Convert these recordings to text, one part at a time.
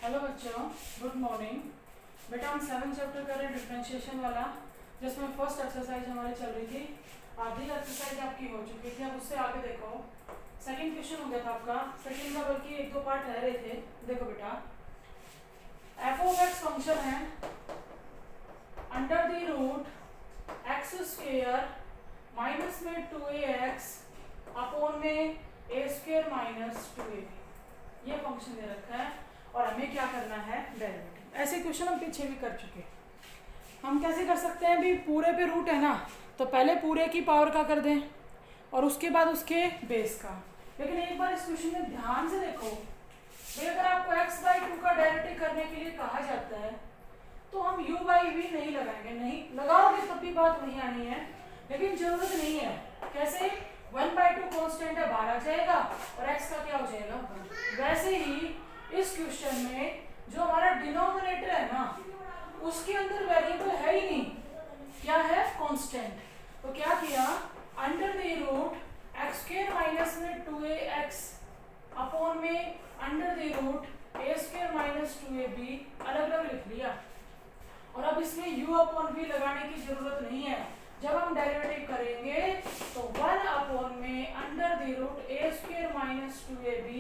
Hello बच्चों, good morning. बेटा हम 7 चैप्टर कर रहे हैं डिफरेंशिएशन वाला, जिसमें फर्स्ट एक्सरसाइज हमारी चल रही थी। आधी एक्सरसाइज आपकी हो चुकी थी। अब उससे आगे देखो, सेकंड क्वेश्चन हो गया था आपका। सेकंड का बल्कि एक दो पार्ट रह रहे थे। देखो बेटा, एफ ऑफ एक्स फंक्शन है under the root x square minus में 2ax अपॉन में a स्क्वेयर माइनस 2ab। ये फंक्शन दे रखा है और हमें क्या करना है, डेरिवेटिव। ऐसे क्वेश्चन हम पीछे भी कर चुके। हम कैसे कर सकते हैं भी, पूरे पे रूट है ना, तो पहले पूरे की पावर का कर दें और उसके बाद उसके बेस का। लेकिन एक बार इस क्वेश्चन में ध्यान से देखो भाई, अगर आपको x/2 का डेरिवेटिव करने के लिए कहा जाता है तो हम u/v नहीं लगाएंगे। नहीं लगाओगे तब भी बात वही आनी है, लेकिन जरूरत नहीं है। कैसे? 1/2 कांस्टेंट है, बाहर आ जाएगा और x का क्या हो जाएगा, 1। वैसे ही इस क्वेश्चन में जो हमारा डिनोमिनेटर है ना, उसके अंदर वेरिएबल है ही नहीं। क्या है? कांस्टेंट। तो क्या किया, under the root x square minus में 2ax अपॉन में under the root a square minus 2ab अलग अलग लिख लिया। और अब इसमें u अपॉन v लगाने की जरूरत नहीं है। जब हम डेरिवेटिव करेंगे तो 1 अपॉन में under the root a square minus 2ab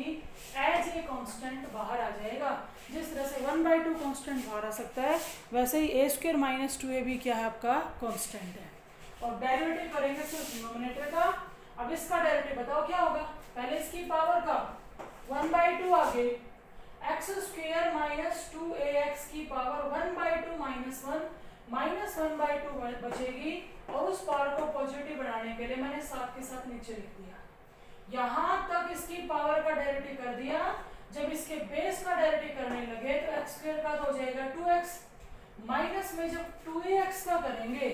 as a constant बाहर आ जाएगा। जिस तरह से 1/2 कांस्टेंट बाहर आ सकता है, वैसे ही a स्क्वायर माइनस 2ab क्या है, आपका कांस्टेंट है। और डेरिवेटिव करेंगे सिर्फ डिनोमिनेटर का। अब इसका डेरिवेटिव बताओ क्या होगा। पहले इसकी पावर का 1/2 आगे एक्स स्क्वेयर माइनस 2ax की पावर 1/2 माइनस 1/2 बचेगी। और उस पावर को पॉजिटिव बनाने के लिए मैंने साथ के साथ नीचे लिख दिया। यहां तक इसकी पावर का डेरिवेटिव कर दिया। जब इसके बेस का डेरिवेटिव करने लगे तो एक्स स्क्वेयर का हो जाएगा 2x, माइनस में जब 2ax का करेंगे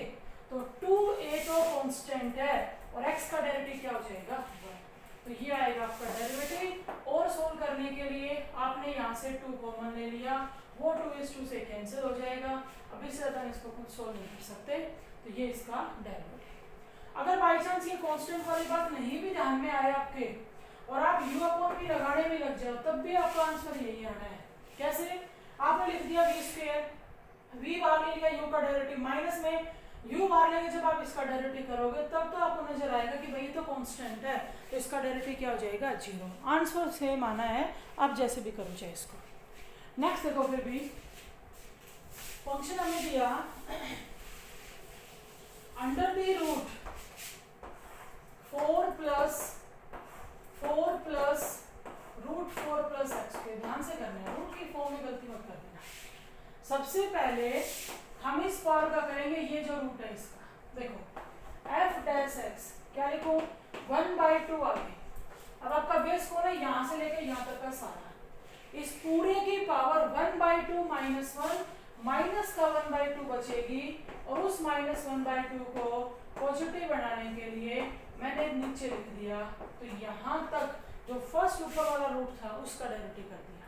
तो 2a तो कांस्टेंट है और x का डेरिवेटिव क्या हो जाएगा, 1। तो ये आएगा आपका डेरिवेटिव। और सोल्व करने के लिए आपने यहाँ से 2 कॉमन ले लिया, वो 2 से कैंसिल हो जाएगा। अब इससे ज्यादा इसको कुछ सोल्व नहीं कर सकते। तो ये इसका डेरिवेटिव। अगर बाई चांस ये कांस्टेंट वाली बात नहीं भी ध्यान में आए आपके और आप u अपॉन v लगाने में लग जाओ, तब भी आपका आंसर यही आना है। कैसे? आपने लिख दिया v स्क्वायर, v बाहर ले लिया, u का डेरिवेटिव माइनस में u बाहर लेंगे। जब आप इसका डेरिवेटिव करोगे तब तो आपको नजर आएगा कि भाई ये तो कांस्टेंट है, तो इसका डेरिवेटिव क्या हो जाएगा, 0। आंसर सेम आना है, आप जैसे भी करो चाहे इसको। नेक्स्ट देखो, फिर भी फंक्शन हमें दिया under the root 4 plus root 4 plus x के। ध्यान से करना है, रूट की फॉर्म में गलती मत कर देना। सबसे पहले हम इस पावर का करेंगे, ये जो रूट है इसका देखो एफ डैश एक्स, क्या लिखो, 1/2 आगे। अब आपका बेस कौन है, यहां से लेके यहां तक का सारा। इस पूरे की पावर 1/2 माइनस 1 माइनस का 1/2 बचेगी। और उस माइनस 1/2 को पॉजिटिव बनाने के लिए मैंने नीचे लिख दिया। तो यहां तक जो फर्स्ट ऊपर वाला रूट था उसका डेरिवेटिव कर दिया।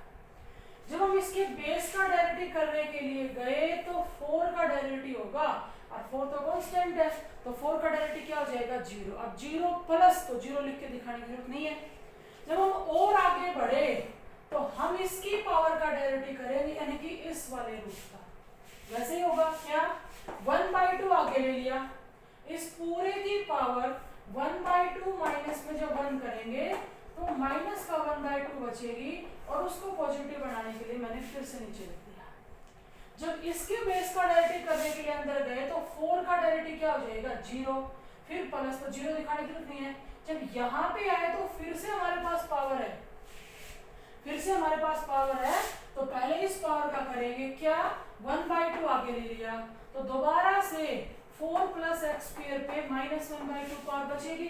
जब हम इसके बेस का डेरिवेटिव करने के लिए गए तो 4 का डेरिवेटिव होगा, और 4 तो कांस्टेंट है, तो 4 का डेरिवेटिव क्या हो जाएगा, 0। अब 0 प्लस, तो 0 लिख के दिखाने की जरूरत नहीं है। जब हम और आगे बढ़े तो हम इसकी पावर का डेरिवेटिव करेंगे, यानी कि इस वाले रूट का। वैसे ही होगा क्या, 1/2 आगे ले लिया, इस पूरे की पावर 1/2 माइनस में जब 1 करेंगे तो माइनस का 1/2 बचेगी। और उसको पॉजिटिव बनाने के लिए मैंने फिर से नीचे लिख दिया। जब इसके बेस का डेरिवेटिव करने के लिए अंदर गए तो 4 का डेरिवेटिव क्या हो जाएगा, 0। फिर प्लस, तो 0 दिखाने की जरूरत नहीं है। जब यहाँ पे आए तो फिर से हमारे पास पावर है, तो पहले इस पावर का करेंगे क्या, 1/2 आगे ले लिया, तो दोबारा से 4 प्लस एक्स स्क्वायर पे माइनस 1/2 पावर बचेगी।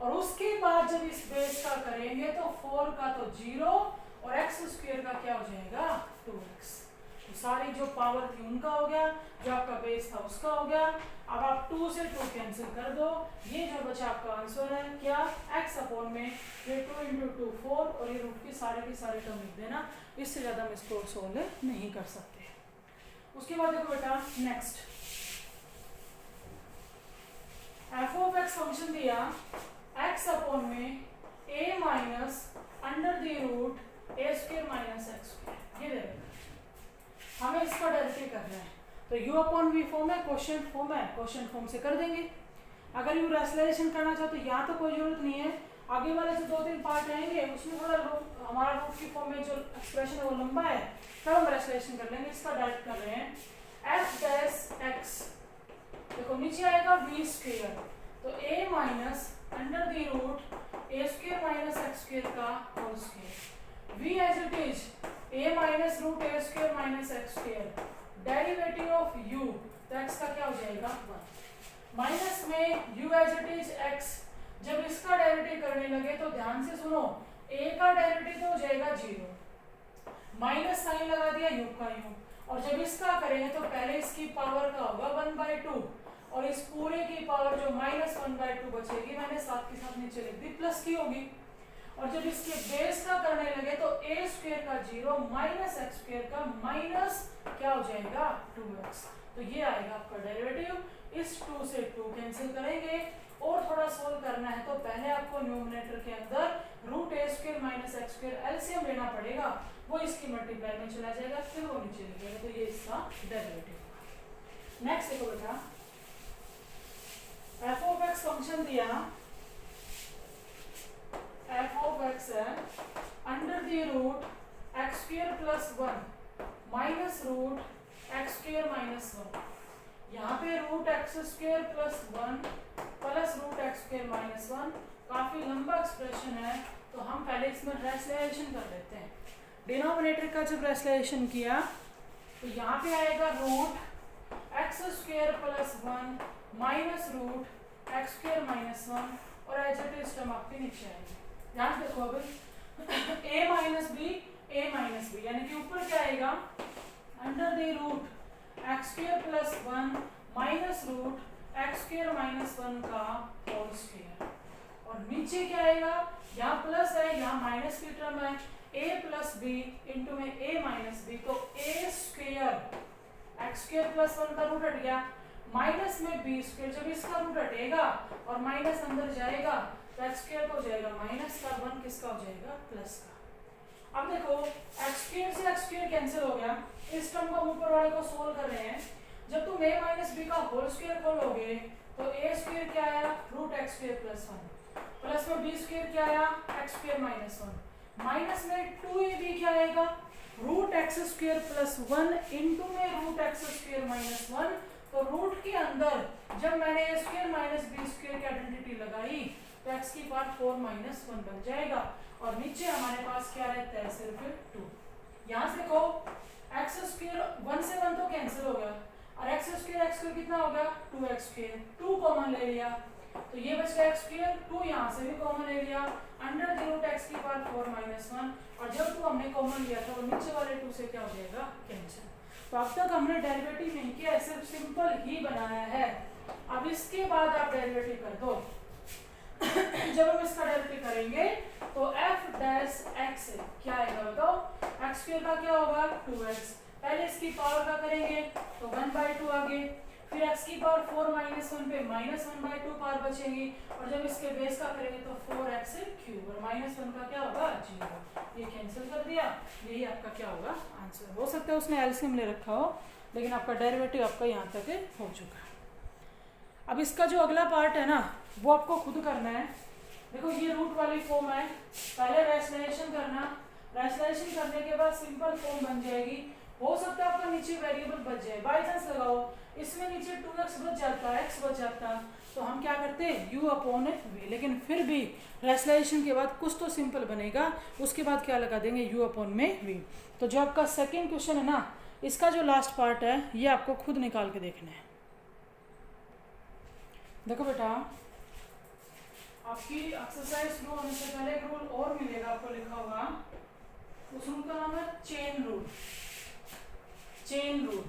और उसके बाद जब इस बेस का करेंगे तो 4 का तो 0 और एक्स स्क्वायर का क्या हो जाएगा, 2x। तो सारी जो पावर थी उनका हो गया, जो आपका बेस था उसका हो गया। अब आप 2 से 2 कैंसिल कर दो, ये जो बचा आपका आंसर है क्या, x अपॉन में ये 2 × 2 4, और ये रूट की सारे टर्म लिख देना। इससे ज्यादा हम इसको सोल्व नहीं कर सकते। उसके बाद देखो बेटा, next f of x function दिया x अपॉन में a minus under the root a square minus x square. ये दे रखा है, हमें इसका डेरिवेटिव करना है। तो u अपॉन वी फॉर्म है, क्वोशिएंट फॉर्म है, क्वोशिएंट फॉर्म से कर देंगे। अगर यू रेशनलाइजेशन करना चाहो तो यहाँ तो कोई जरूरत नहीं है, आगे वाले जो 2-3 पार्ट आएंगे उसमें थोड़ा हमारा रूट की फॉर्म में जो एक्सप्रेशन है वो लंबा है, तब हम रेशनलाइजेशन कर लेंगे। इसका डायरेक्ट कर रहे हैं एफ डैश एक्स, देखो नीचे आएगा वी स्क्वायर, तो a minus under the root a square minus x square का whole square, v as it is a minus root a square minus x square, derivative of u, तो x का क्या हो जाएगा 1, माइनस में u as it is x, जब इसका derivative करने लगे तो ध्यान से सुनो, a का डेरिवेटिव तो हो जाएगा 0, माइनस साइन लगा दिया u का u, और जब इसका करेंगे तो पहले इसकी पावर का होगा 1/2 और इस पूरे की पावर जो -1/2 बचेगी, मैंने साथ के साथ नीचे लिख दी, प्लस की होगी। और जब इसके बेस का करने लगे तो a स्क्वायर का 0 माइनस एक्स स्क्वायर का माइनस क्या हो जाएगा 2x, तो ये आएगा आपका डेरिवेटिव। इस 2 से 2 कैंसिल करेंगे और थोड़ा सोल्व करना है तो पहले आपको न्यूमरेटर के अंदर root a square minus x square LCM लेना पड़ेगा, वो इसकी मल्टीप्लाई में चला जाएगा, फिर वो नीचे लिखेगा, तो ये इसका डेरिवेटिव। नेक्स्ट देखो बेटा, एफ ऑफ एक्स फंक्शन दिया, एफ ऑफ एक्स है under the root x square plus 1 minus root x square minus 1, यहाँ पे root x square plus 1 plus root x square minus 1, काफी लंबा एक्सप्रेशन है, तो हम पहले इसमें रेशनलाइजेशन कर लेते हैं। डिनोमिनेटर का जब रेशनलाइजेशन किया तो यहाँ पे आएगा root x square plus 1 minus root x square minus 1 और एज इट इज टर्म आपके नीचे आएगी। ध्यान देखो अब a माइनस बी यानी कि ऊपर क्या आएगा under the root x square plus 1 minus root x square minus 1 का होल स्क्वायर, और नीचे क्या आएगा, यहाँ प्लस है यहाँ माइनस की टर्म है, a प्लस बी इंटू में a माइनस बी, तो a square x square plus 1 का रूट हट गया, माइनस में बी स्क्वायर, जब इसका रूट हटेगा और माइनस अंदर जाएगा तो एक्स स्क्वायर हो जाएगा माइनस का, 1 किसका हो जाएगा प्लस का। अब देखो एक्स स्क्वायर से एक्स स्क्वायर कैंसिल हो गया, इस टर्म को ऊपर वाले को सोल्व कर रहे हैं, जब तुम a माइनस बी का होल स्क्वायर खोलोगे तो a स्क्वायर क्या आया root x square plus 1, plus में बी स्क्वायर क्या आया एक्स स्क्वायर माइनस 1, माइनस में 2ab क्या आएगा root x square plus 1 into में रूट एक्स स्क्वायर माइनस 1, तो रूट के अंदर जब मैंने a square minus b square की आइडेंटिटी लगाई तो x की पावर 4 माइनस 1 बन जाएगा, और नीचे हमारे पास क्या रहता है सिर्फ 2। यहाँ से देखो एक्स स्क्वायर 1 से 1 तो कैंसिल हो गया, और एक्स स्क्वायर कितना हो गया 2x स्क्वायर, 2 कॉमन ले लिया तो ये बच गया एक्स स्क्वायर, 2 यहाँ से भी कॉमन ले लिया अंडर द रूट एक्स की पावर 4 माइनस 1, और जब 2 हमने कॉमन लिया था वो नीचे वाले 2 से क्या हो जाएगा कैंसिल। तो अब तक हमने डेरिवेटिव नहीं किया, सिर्फ सिंपल ही बनाया है। अब इसके बाद आप डेरिवेटिव कर दो जब हम इसका डेरिवेटिव करेंगे तो f डैश x क्या आएगा बताओ, x स्क्वायर का क्या होगा 2x, पहले इसकी पावर का करेंगे तो 1/2 आगे, फिर x की पावर 4 माइनस 1 पे माइनस 1/2 पावर बचेगी, और जब इसके बेस का करेंगे तो 4x क्यूब, और माइनस 1 का क्या होगा 0, ये कैंसिल कर दिया, यही आपका क्या होगा आंसर। हो सकता है उसने एलसीएम ले रखा हो, लेकिन आपका डेरिवेटिव आपका यहाँ तक हो चुका है। अब इसका जो अगला पार्ट है ना वो आपको खुद करना है। देखो ये रूट वाली फॉर्म है, पहले रेशनलाइजेशन करना, रेशनलाइजेशन करने के बाद सिंपल फॉर्म बन जाएगी। हो सकता है आपका नीचे वेरिएबल बच जाए, बाई चांस लगाओ इसमें नीचे 2x बच जाता, x बच जाता, तो हम क्या करते हैं u अपॉन v, लेकिन फिर भी रेशनलाइजेशन के बाद कुछ तो सिंपल बनेगा, उसके बाद क्या लगा देंगे u अपॉन में v। तो जो आपका सेकेंड क्वेश्चन है ना, इसका जो लास्ट पार्ट है ये आपको खुद निकाल के देखना है। देखो बेटा आपकी एक्सरसाइज शुरू होने से पहले एक रूल और मिलेगा आपको लिखा होगा, उस रूल का नाम है chain rule. Chain rule,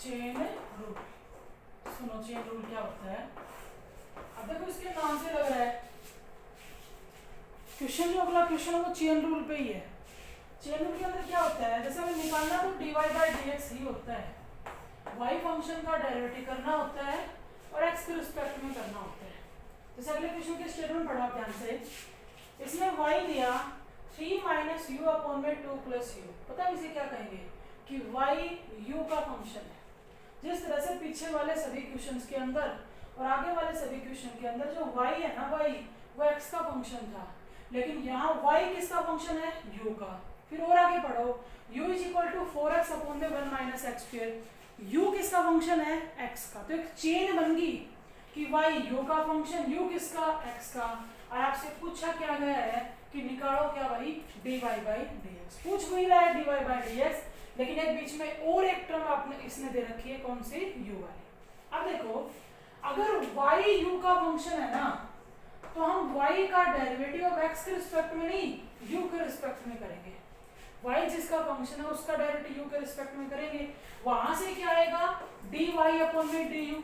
chain rule, सुनो चेन रूल क्या होता है। अब देखो इसके नाम से लग रहा है क्वेश्चन, जो अगला क्वेश्चन है वो चेन रूल पे ही है। चेन रूल के अंदर क्या होता है, जैसे हमें निकालना तो dy/dx ही होता है, y फंक्शन का डेरिवेटिव करना होता है और x के रिस्पेक्ट में करना होता है। जैसे अगले क्वेश्चन के स्टेटमेंट पढ़ा ध्यान से, इसमें y दिया 3 माइनस यू अपॉन में 2 प्लस यू, पता है इसे क्या कहेंगे कि y u का फंक्शन है। जिस तरह से पीछे वाले सभी क्वेश्चंस के अंदर और आगे वाले सभी क्वेश्चन के अंदर जो y है ना y वो x का फंक्शन था, लेकिन यहाँ y किसका फंक्शन है u का। फिर और आगे पढ़ो u is equal to 4x upon में 1 माइनस एक्स स्क्वायर, u किसका फंक्शन है x का। तो एक चेन बन गई कि y u का फंक्शन u किसका x का। और आपसे पूछा क्या गया है कि निकालो क्या भाई dy बाई dx, पूछ वही रहा है dy बाई dx, लेकिन एक बीच में और एक टर्म आपने इसने दे रखी है, कौन सी u वाली। अब देखो अगर y u का फंक्शन है ना तो हम y का डेरिवेटिव अब x के रिस्पेक्ट में नहीं u के रिस्पेक्ट में करेंगे। y जिसका फंक्शन है उसका डेरिवेटिव u के रिस्पेक्ट में करेंगे, वहां से क्या आएगा dy अपॉन में du,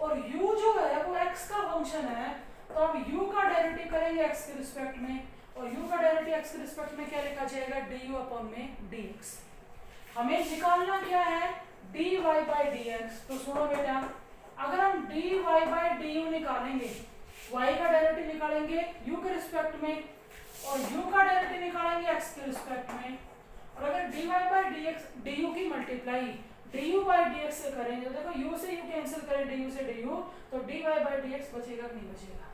और u जो है वो x का फंक्शन है तो अब u का डेरिवेटिव करेंगे x के रिस्पेक्ट में, और u का डेरिवेटिव x के रिस्पेक्ट में क्या लिखा जाएगा du अपॉन में dx। हमें निकालना क्या है dy बाई dx। तो सुनो बेटा, अगर हम dy बाई du निकालेंगे, y का डेरिवेटिव निकालेंगे u के रिस्पेक्ट में और u का डेरिवेटिव निकालेंगे x के रिस्पेक्ट में, और अगर dy बाई dx du की मल्टीप्लाई du बाई dx से करेंगे तो देखो u से u कैंसिल करें du से du, तो dy बाई dx बचेगा कि नहीं बचेगा।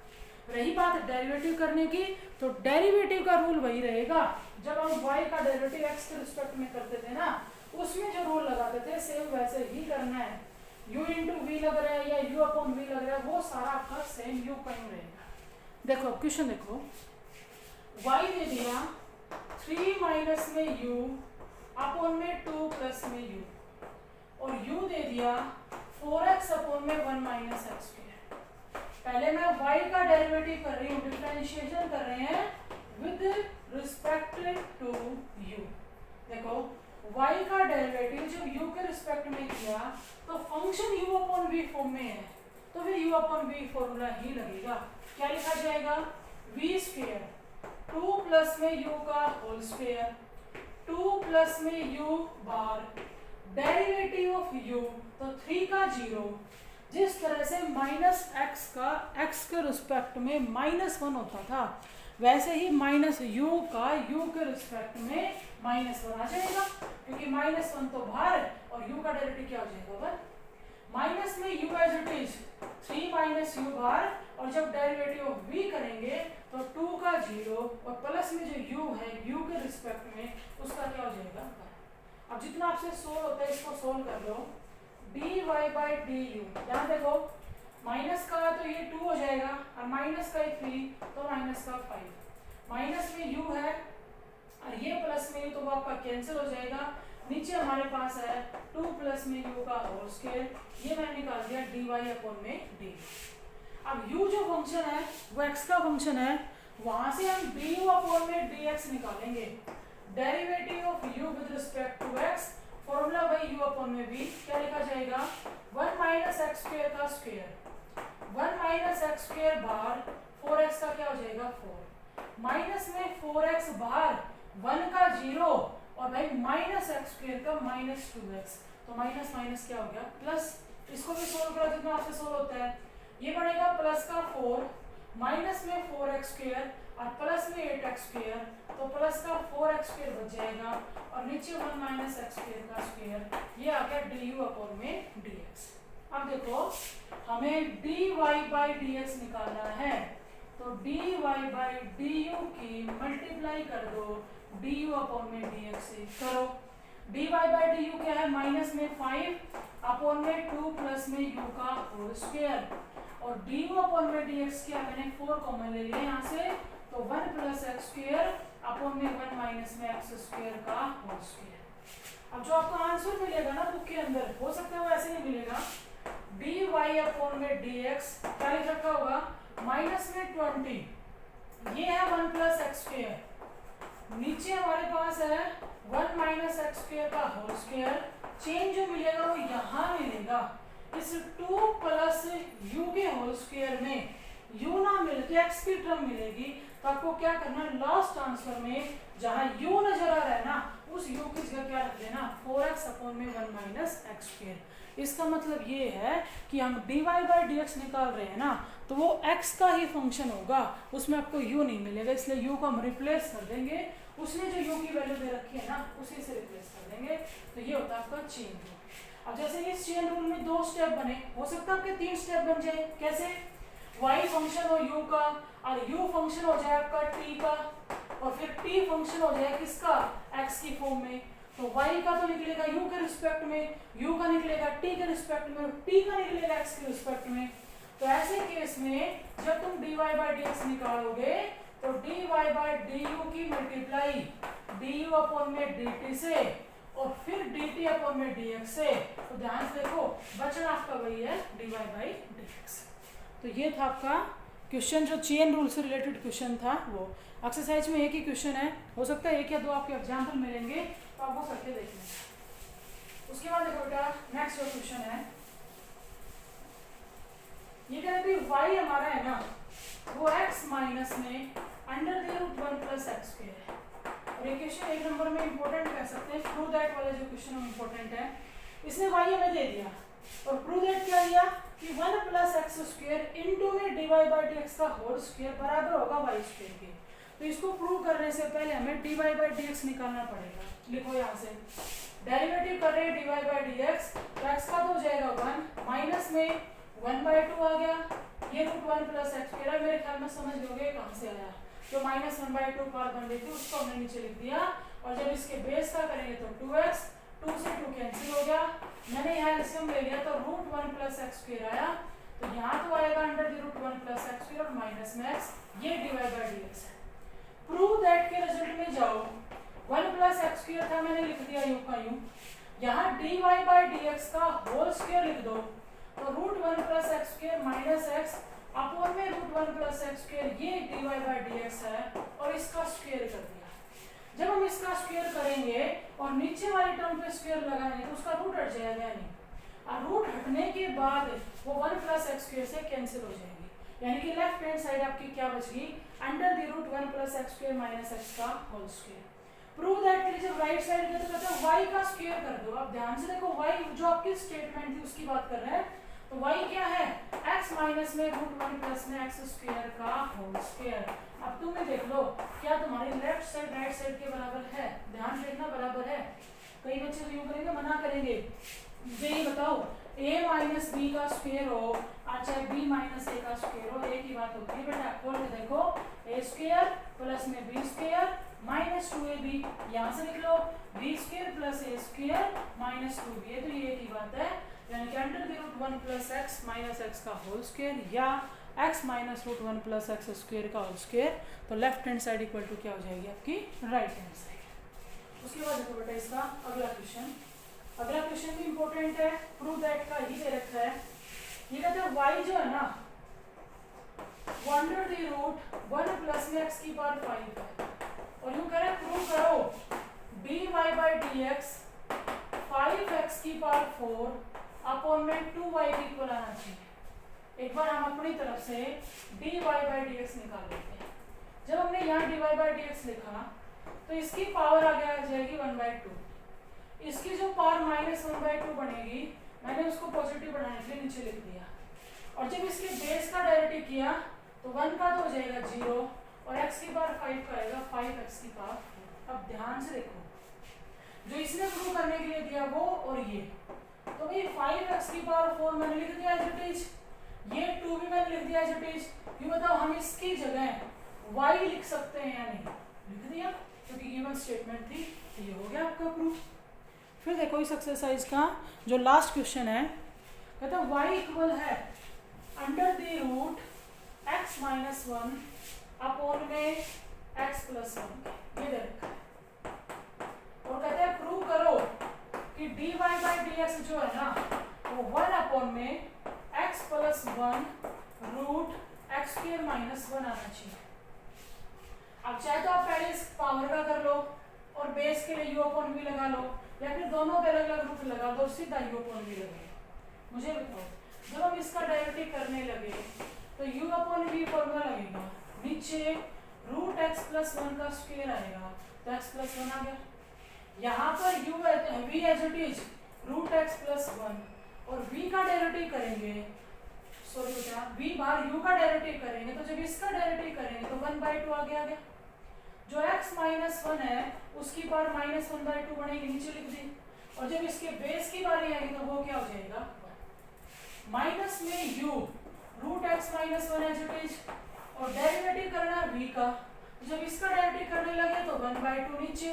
रही बात डेरिवेटिव करने की, तो डेरिवेटिव का रूल वही रहेगा जब हम y का डेरिवेटिव x के रिस्पेक्ट में करते थे ना, उसमें जो रूल लगाते थे सेम वैसे ही करना है। u इंटू वी लग रहा है या u अपॉन वी लग रहा है, वो सारा आपका सेम u का ही रहेगा। देखो क्वेश्चन देखो, y दे दिया 3 माइनस में u अपॉन में 2 प्लस में u, और u दे दिया 4x अपॉन में 1 माइनस एक्स स्क्वायर। पहले मैं y का डेरिवेटिव कर रही हूँ, डिफरेंशिएशन कर रहे हैं विद रिस्पेक्ट टू u। देखो y का डेरिवेटिव जब u के रिस्पेक्ट में किया तो function u upon v form में है, तो फिर u अपॉन v फॉर्मूला ही लगेगा। क्या लिखा जाएगा v स्क्वायर 2 प्लस में u का होल स्क्वायर 2 प्लस में u bar derivative of u, तो 3 का 0। जिस तरह से माइनस एक्स का x के रिस्पेक्ट में -1 होता था, वैसे ही माइनस u का u के रिस्पेक्ट में -1 आ जाएगा, क्योंकि -1 तो बाहर है और u का डेरिवेटिव क्या हो जाएगा 1। माइनस में u as it is 3 minus u बाहर, और जब डेरिवेटिव ऑफ v करेंगे तो 2 का 0, और प्लस में जो u है u के रिस्पेक्ट में उसका क्या हो जाएगा 1। अब जितना आपसे सोल्व होता है इसको सोल्व कर लो। dy बाई du, यहाँ देखो माइनस का तो ये 2 हो जाएगा और माइनस का 3 तो माइनस का 5, माइनस में u है और ये प्लस में u तो वो आपका कैंसिल हो जाएगा। नीचे हमारे पास है 2 प्लस में u का होल स्क्वायर, ये मैंने निकाल दिया dy अपॉन में du। अब u जो फंक्शन है वो x का फंक्शन है, वहां से हम du अपॉन में dx निकालेंगे। Derivative of u with respect to x, formula by u upon में v, क्या लिखा जाएगा 1 माइनस एक्स स्क्वायर का स्क्वायर 1 माइनस एक्स स्क्वायर बाहर 4x का क्या हो जाएगा 4, माइनस में 4x बाहर 1 का 0, और भाई माइनस एक्स स्क्वायर का -2x, तो माइनस माइनस क्या हो गया प्लस। इसको भी सोल्व करो जितना आपसे सोल्व होता है, ये बनेगा प्लस का 4 माइनस में 4x स्क्वायर और प्लस में 8x स्क्वायर, तो प्लस का 4x स्क्वायर बच जाएगा, और नीचे 1 माइनस एक्स स्क्वायर का स्क्वायर, ये आ गया du अपॉन में dx। अब देखो हमें dy बाई dx निकालना है, तो dy बाई du की मल्टीप्लाई कर दो du अपॉन में dx से, करो dy बाई du क्या है माइनस में 5 अपॉन में 2 प्लस में u का होल स्क्वायर, और du अपॉन में dx क्या मैंने 4 कॉमन ले लिया यहाँ से, तो 1 प्लस एक्स स्क्वायर अपॉन में 1 माइनस में एक्स स्क्वायर का होल स्क्वायर। अब जो आपको आंसर मिलेगा ना बुक के अंदर, हो सकता है वो ऐसे नहीं मिलेगा, dy अपॉन में dx क्या लिख रखा होगा माइनस में 20, ये है 1 प्लस एक्स स्क्वायर, नीचे हमारे पास है 1 माइनस एक्स स्क्वायर का होल स्क्वायर, चेंज जो मिलेगा वो यहाँ मिलेगा। इस 2 प्लस u के होल स्क्वायर में u ना मिलके x की टर्म मिलेगी, तो आपको क्या करना है लास्ट आंसर में जहां u नजर आ रहा है ना उस u की जगह क्या रख देना 4x अपॉन में 1 माइनस एक्स स्क्वायर। इसका मतलब ये है कि हम dy बाई डी एक्स निकाल रहे हैं ना, तो वो x का ही फंक्शन होगा, उसमें आपको u नहीं मिलेगा, इसलिए u को हम रिप्लेस कर देंगे, उसने जो u की वैल्यू दे रखी है ना उसी से रिप्लेस कर देंगे। तो ये होता है आपका चेन रूल। अब जैसे इस चेन रूल में 2 स्टेप बने, हो सकता है आपके 3 स्टेप बन जाए। कैसे? y फंक्शन हो u का, और u फंक्शन हो जाए आपका t का, और फिर t फंक्शन हो जाए किसका? x की फॉर्म में। तो y का तो निकलेगा u के रिस्पेक्ट में, u का निकलेगा t के रिस्पेक्ट में, t का निकलेगा x के रिस्पेक्ट में। तो ऐसे केस में जब तुम dy बाई dx निकालोगे तो dy बाई du की मल्टीप्लाई du अपॉन में dt से और फिर dt अपॉन में dx से। तो ध्यान से देखो बचना आपका वही है dy बाई dx। तो ये था आपका क्वेश्चन, जो चेन रूल से रिलेटेड क्वेश्चन था वो। एक्सरसाइज में एक ही क्वेश्चन है, हो सकता है 1 या 2 आपके एग्जाम्पल मिलेंगे, तो आप वो करके देख लें। उसके बाद देखो बेटा नेक्स्ट जो क्वेश्चन है, ये कह रहे हैं y हमारा है ना वो x माइनस में under the root 1 plus x square है। और ये क्वेश्चन 1 नंबर में इंपॉर्टेंट कह सकते हैं, प्रूव दैट वाला जो क्वेश्चन है इंपॉर्टेंट है। इसने y हमें दे दिया और प्रूव दैट क्या दिया कि 1 प्लस एक्स स्क्वायर इनटू में dy बाई dx का होल स्क्वायर बराबर होगा y स्क्वायर के। तो इसको प्रूव करने से पहले हमें dy बाई dx निकालना पड़ेगा। लिखो यहाँ से डेरिवेटिव कर रहे हैं dy बाई dx, तो x का तो हो जाएगा 1 माइनस में 1/2 आ गया, ये रूट 1 प्लस एक्स स्क्वायर। मेरे ख्याल में समझ लोगे कहाँ से आया, जो -1/2 पार बन रही थी उसको हमने नीचे लिख दिया, और जब इसके बेस का करेंगे तो 2x, 2 से 2 कैंसिल हो गया, मैंने यहाँ एलसीएम ले लिया तो रूट 1 प्लस एक्स स्क्वायर आया। तो यहाँ तो आएगा under the root 1 plus x square और माइनस में x, ये dy बाई dx है। प्रूव दैट के रिजल्ट में जाओ, 1 प्लस एक्स स्क्वायर था मैंने लिख दिया यूं का यूं, यहाँ dy बाई dx का होल स्क्वायर लिख दो, तो root 1 plus x square minus x upon में रूट 1 प्लस एक्स स्क्वायर, ये dy बाई dx है, और इसका स्क्वायर कर दिया। जब हम इसका स्क्वायर करेंगे और नीचे वाले टर्म पे स्क्वायर लगाएंगे तो उसका रूट हट जाएगा नहीं, और रूट हटने के बाद वो 1 प्लस एक्स स्क्वायर से कैंसिल हो जाएगी, यानी कि लेफ्ट हैंड साइड आपकी क्या बचेगी? Under the root 1 plus x square minus x का होल स्क्वायर। प्रूव दैट के लिए जब राइट साइड में तो कहते हैं y का स्क्वायर कर दो। अब ध्यान से देखो y जो आपकी स्टेटमेंट थी उसकी बात कर रहे हैं, तो y क्या है? x माइनस में रूट 1 प्लस में एक्स स्क्वायर का होल स्क्वायर। अब तुम्हें देख लो क्या तुम्हारी लेफ्ट साइड राइट साइड के बराबर है? ध्यान से देखना बराबर है। कई बच्चे तो यूं करेंगे, मना करेंगे, ये बताओ a माइनस बी का स्क्वायर हो और चाहे b माइनस a का स्क्वायर हो, एक ही बात होती है बेटा। खोल के देखो, a स्क्वायर प्लस में b स्क्वायर माइनस 2ab, यहाँ से लिख लो b square plus a square minus 2b, तो ये एक ही बात है, यानी कि under the root 1 plus x minus x का होल स्क्वायर या x minus root 1 plus x square का होल स्क्वायर। तो left hand side equal to क्या हो जाएगी आपकी? Right hand side. उसके बाद देखो बेटा इसका अगला क्वेश्चन, अगला क्वेश्चन भी इंपॉर्टेंट है, प्रूव दैट का ही दे रखा है। ये कहते हैं y जो है ना वो अंडर द रूट 1 प्लस में x की पावर 5 है, और यूं करें प्रूव करो dy बाई dx 5x की पावर 4 अपॉन में 2y के इक्वल आना चाहिए। एक बार हम अपनी तरफ से dy बाई dx निकाल लेते हैं। जब हमने यहाँ dy बाई dx लिखा तो इसकी पावर आगे आ जाएगी 1/2, इसकी जो पावर -1/2 बनेगी मैंने उसको पॉजिटिव बनाने के लिए नीचे लिख दिया, और जब इसके बेस का डेरिवेटिव किया तो 1 का तो हो जाएगा 0 और x की पावर 5 का आएगा 5x की पावर 4। अब ध्यान से देखो जो इसने प्रूव करने के लिए दिया वो और ये, तो भाई 5x की पावर 4 मैंने लिख दिया एज इट इज, ये 2 भी मैंने लिख दिया एज इट इज। ये बताओ हम इसकी जगह y लिख सकते हैं या नहीं? लिख दिया, क्योंकि गिवन स्टेटमेंट थी, तो ये हो गया आपका प्रूफ। फिर देखो इस एक्सरसाइज का जो लास्ट क्वेश्चन है, कहता है y इक्वल है under the root x minus 1 upon में x प्लस 1, ये दे रखा है, और कहते हैं प्रूव करो कि dy बाई dx जो है ना वो 1 अपॉन में x plus 1 root x square minus 1 आना चाहिए। अब चाहे तो आप पहले इस पावर का कर लो और बेस के लिए u अपॉन v लगा लो, या फिर दोनों पे अलग अलग रूट लगा दो, सीधा u अपॉन v लगेगा। मुझे बताओ जब हम इसका डेरिवेटिव करने लगे तो u अपॉन v फॉर्मूला लगेगा, नीचे रूट x प्लस 1 का स्क्वायर आएगा, तो x प्लस 1 आ गया। यहाँ पर u v as it is root x plus 1, और v का डेरिवेटिव करेंगे, सॉरी बेटा v बार u का डेरिवेटिव करेंगे, तो जब इसका डेरिवेटिव करेंगे तो 1/2 आगे आ गया। जो x -1 है उसकी पावर -1/2 बनेगी, नीचे लिख दी। और जब इसके बेस की बारी आएगी तो वो क्या हो जाएगा, माइनस में u root x -1 as it is, और डेरिवेटिव करना है v का। जब इसका डेरिवेटिव करने लगे तो 1/2 नीचे,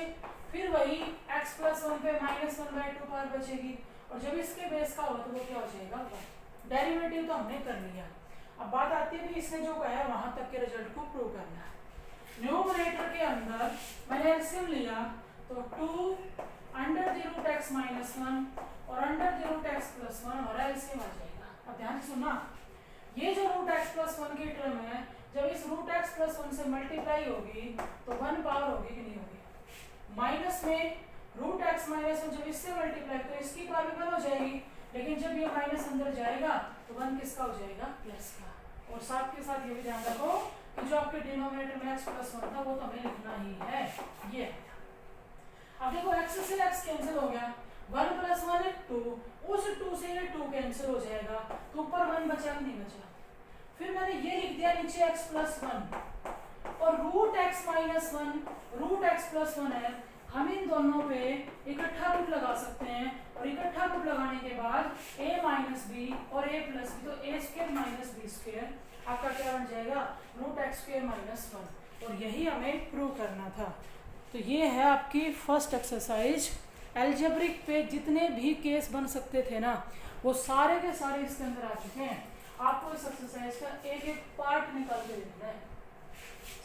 फिर वही x + 1 पे -1/2 पावर बचेगी, और जब इसके बेस का होगा तो वो क्या हो जाएगा, डेरिवेटिव तो हमने कर लिया। अब बात आती है कि इसने जो कहा है वहां तक के रिजल्ट को प्रूव करना है। न्यूमरेटर के अंदर मैंने एलसीएम लिया तो 2 √x - 1 और √x + 1 हमारा एलसीएम आ जाएगा। अब ध्यान से सुनना, ये जो √x + 1 की टर्म है, जब इस √x + 1 से मल्टीप्लाई होगी तो 1 पावर होगी कि नहीं होगी, माइनस में √x - 1 जब इससे मल्टीप्लाई तो इसकी पावर भी 1 हो जाएगी, लेकिन जब ये माइनस अंदर जाएगा तो 1 किसका हो जाएगा, प्लस का। और साथ के साथ ये भी ध्यान रखो कि जो आपके डिनोमिनेटर में x + 1 था वो तो हमें लिखना ही है, ये। अब देखो x से x कैंसिल हो गया, 1 + 1 है 2, उस 2 से ये 2 कैंसिल हो जाएगा, तो ऊपर 1 बचा नहीं बचा। फिर मैंने ये लिख दिया नीचे x + 1 और √x - 1 √x + 1 है, हम इन दोनों पे इकट्ठा रूट लगा सकते हैं, और इकट्ठा रूट लगाने के बाद a - b और a + b, तो a² - b² आपका क्या बन जाएगा, √x² - 1, और यही हमें प्रूव करना था। तो ये है आपकी फर्स्ट एक्सरसाइज। एल्जेब्रिक पे जितने भी केस बन सकते थे ना, वो सारे के सारे इसके अंदर आ चुके हैं। आपको इस एक्सरसाइज का एक एक पार्ट निकाल के देना है।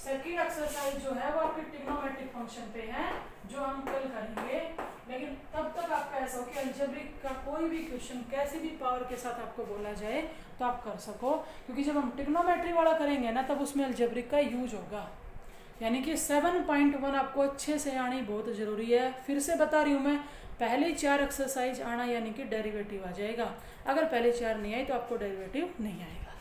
सेकंड एक्सरसाइज जो है वो आपके ट्रिग्नोमेट्रिक फंक्शन पे है, जो हम कल करेंगे। लेकिन तब तक आपका ऐसा हो कि अलजेब्रिक का कोई भी क्वेश्चन कैसी भी पावर के साथ आपको बोला जाए तो आप कर सको, क्योंकि जब हम ट्रिग्नोमेट्री वाला करेंगे ना तब उसमें अलजेब्रिक का यूज होगा। यानी कि 7.1 आपको अच्छे से आनी बहुत ज़रूरी है। फिर से बता रही हूँ मैं, पहले 4 एक्सरसाइज आना यानी कि डेरिवेटिव आ जाएगा। अगर पहले 4 नहीं आई तो आपको डेरिवेटिव नहीं आएगा।